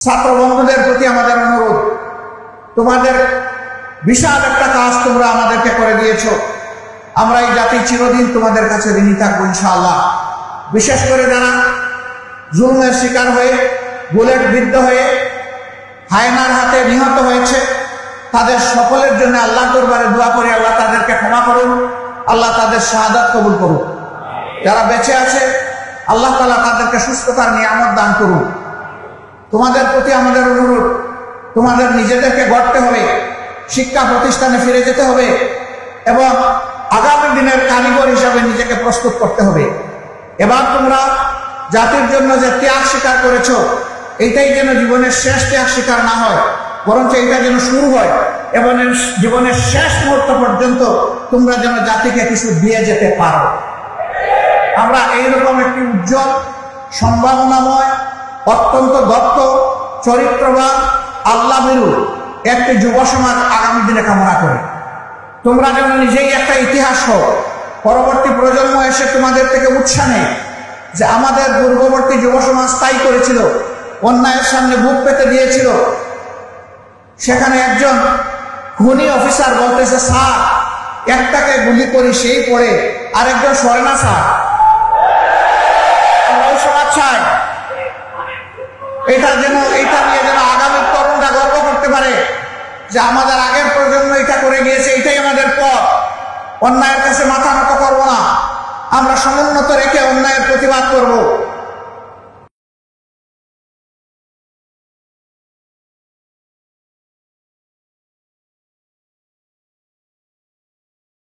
ছাত্র বন্ধুদের প্রতি আমাদের অনুরোধ, তোমাদের বিশাল একটা কাজ তোমরা আমাদেরকে করে দিয়েছো। আমরা এই জাতি চিরদিন তোমাদের কাছে ঋণী থাকবো ইনশাআল্লাহ। বিশেষ করে যারা জুলুমের শিকার হয়ে, বুলেট বিদ্ধ হয়ে, হায়নার হাতে নিহত হয়েছে, তাদের সকলের জন্য আল্লাহ দরবারে দোয়া করি, আল্লাহ তাদেরকে ক্ষমা করুন, আল্লাহ তাদের শাহাদাত কবুল করুন। যারা বেঁচে আছে আল্লাহ তাআলা তাদেরকে সুস্থতার নিয়ামত দান করুন। তোমাদের প্রতি আমাদের অনুরোধ, তোমাদের নিজেদেরকে গড়তে হবে, শিক্ষা প্রতিষ্ঠানে ফিরে যেতে হবে এবং আগামী দিনের কারিগর হিসাবে নিজেকে প্রস্তুত করতে হবে। এবার তোমরা জাতির জন্য যে ত্যাগ স্বীকার করেছ, এইটাই যেন জীবনের শেষ ত্যাগ স্বীকার না হয়, বরঞ্চ এটা যেন শুরু হয় এবং জীবনের শেষ মুহূর্ত পর্যন্ত তোমরা যেন জাতিকে কিছু দিয়ে যেতে পারো। আমরা এইরকম একটি উজ্জ্বল, সম্ভাবনাময়, অত্যন্ত দক্ষ, চরিত্রবান, আল্লাহভীরু একটি যুব সমাজ আগামী দিনে কামনা করি। তোমরা যেন নিজেই একটা ইতিহাস হও, পরবর্তী প্রজন্ম এসে তোমাদের থেকে উৎসাহ নেয় যে আমাদের পূর্ববর্তী যুব সমাজ তাই করেছিল, অন্যায়ের সামনে বুক পেতে দিয়েছিল। সেখানে একজন খুনি অফিসার বলতেছে, স্যার একটাকে গুলি করি সেই পড়ে, আরেকজন সরে না স্যার। ওই সমাজ চাই এইটা নিয়ে যেন আগামী তরুণরা গর্ব করতে পারে যে আমাদের আগের প্রজন্ম এটা করে গিয়েছে, এটাই আমাদের পথ। অন্যায়ের কাছে মাথা নত করবো না, আমরা সমুন্নত রেখে অন্যায়ের প্রতিবাদ করব।